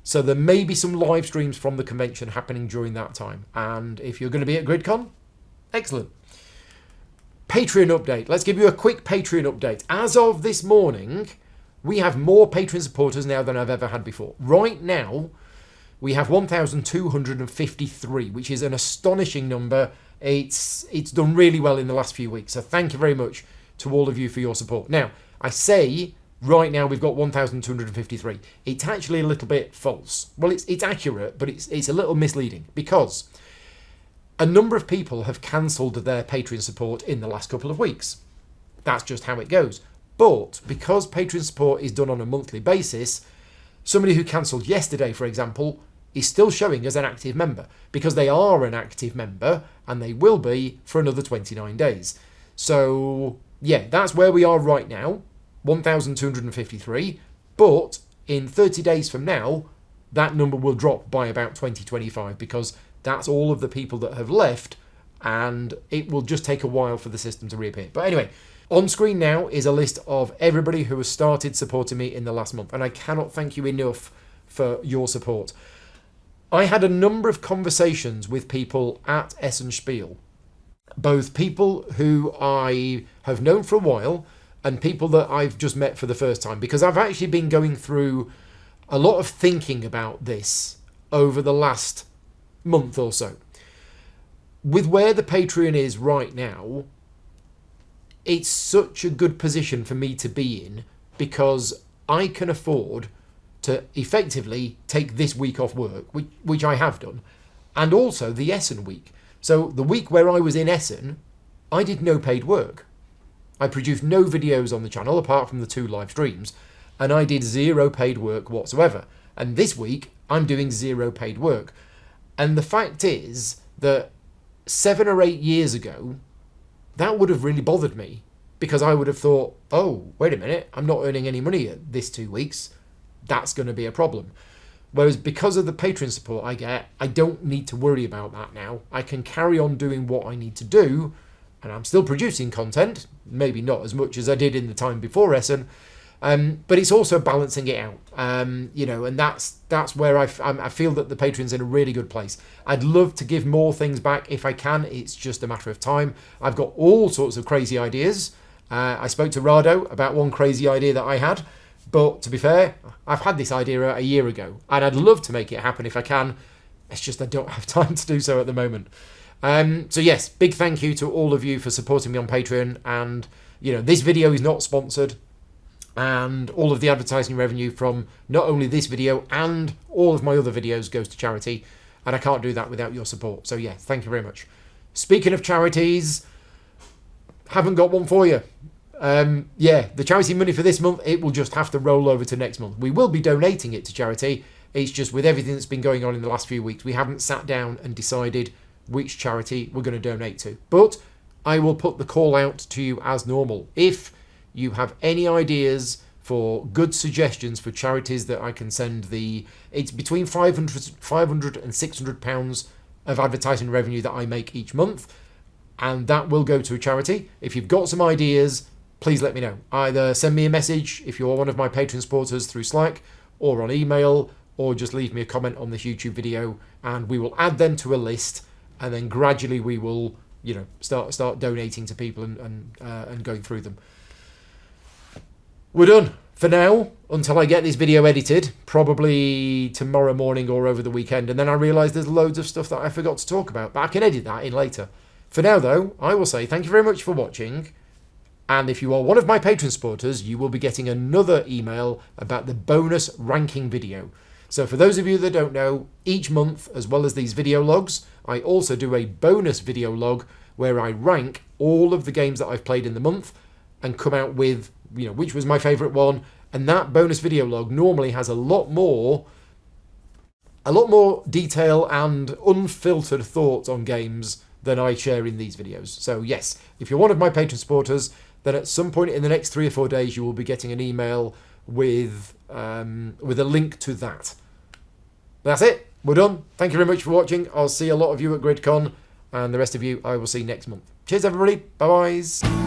A: So there may be some live streams from the convention happening during that time. And if you're going to be at GridCon, excellent. Patreon update. Let's give you a quick Patreon update. As of this morning, we have more Patreon supporters now than I've ever had before. Right now, we have 1,253, which is an astonishing number. It's done really well in the last few weeks. So thank you very much to all of you for your support. Now, I say right now we've got 1,253. It's actually a little bit false. Well, it's accurate, but it's a little misleading because a number of people have cancelled their Patreon support in the last couple of weeks. That's just how it goes. But because Patreon support is done on a monthly basis, somebody who cancelled yesterday, for example, is still showing as an active member because they are an active member and they will be for another 29 days. So yeah, that's where we are right now, 1,253. But in 30 days from now, that number will drop by about 20-25 because that's all of the people that have left and it will just take a while for the system to reappear. But anyway, on screen now is a list of everybody who has started supporting me in the last month, and I cannot thank you enough for your support. I had a number of conversations with people at Essen Spiel, both people who I have known for a while and people that I've just met for the first time, because I've actually been going through a lot of thinking about this over the last month or so. With where the Patreon is right now, it's such a good position for me to be in because I can afford to effectively take this week off work, which I have done, and also the Essen week. So the week where I was in Essen, I did no paid work. I produced no videos on the channel apart from the 2 live streams, and I did 0 paid work whatsoever. And this week, I'm doing 0 paid work. And the fact is that 7 or 8 years ago, that would have really bothered me, because I would have thought, oh, wait a minute, I'm not earning any money at this 2 weeks. That's going to be a problem. Whereas because of the Patreon support I get, I don't need to worry about that now. I can carry on doing what I need to do, and I'm still producing content, maybe not as much as I did in the time before Essen, but it's also balancing it out, and that's where I feel that the Patreon's in a really good place. I'd love to give more things back if I can. It's just a matter of time. I've got all sorts of crazy ideas. I spoke to Rado about one crazy idea that I had, but to be fair, I've had this idea a year ago, and I'd love to make it happen if I can. It's just I don't have time to do so at the moment. So yes, big thank you to all of you for supporting me on Patreon. And this video is not sponsored, and all of the advertising revenue from not only this video and all of my other videos goes to charity, and I can't do that without your support. So yeah, thank you very much. Speaking of charities, haven't got one for you. The charity money for this month, it will just have to roll over to next month. We will be donating it to charity. It's just with everything that's been going on in the last few weeks, we haven't sat down and decided which charity we're going to donate to. But I will put the call out to you as normal. If you have any ideas for good suggestions for charities that I can send it's between 500 and 600 pounds of advertising revenue that I make each month, and that will go to a charity. If you've got some ideas, please let me know. Either send me a message if you're one of my Patreon supporters through Slack, or on email, or just leave me a comment on this YouTube video, and we will add them to a list, and then gradually we will start donating to people and going through them. We're done for now, until I get this video edited, probably tomorrow morning or over the weekend, and then I realise there's loads of stuff that I forgot to talk about, but I can edit that in later. For now though, I will say thank you very much for watching, and if you are one of my Patreon supporters, you will be getting another email about the bonus ranking video. So for those of you that don't know, each month, as well as these video logs, I also do a bonus video log where I rank all of the games that I've played in the month and come out with which was my favourite one. And that bonus video log normally has a lot more detail and unfiltered thoughts on games than I share in these videos. So yes, if you're one of my Patreon supporters, then at some point in the next 3 or 4 days you will be getting an email with a link to that. That's it. We're done. Thank you very much for watching. I'll see a lot of you at GridCon, and the rest of you I will see next month. Cheers everybody. Bye-bye.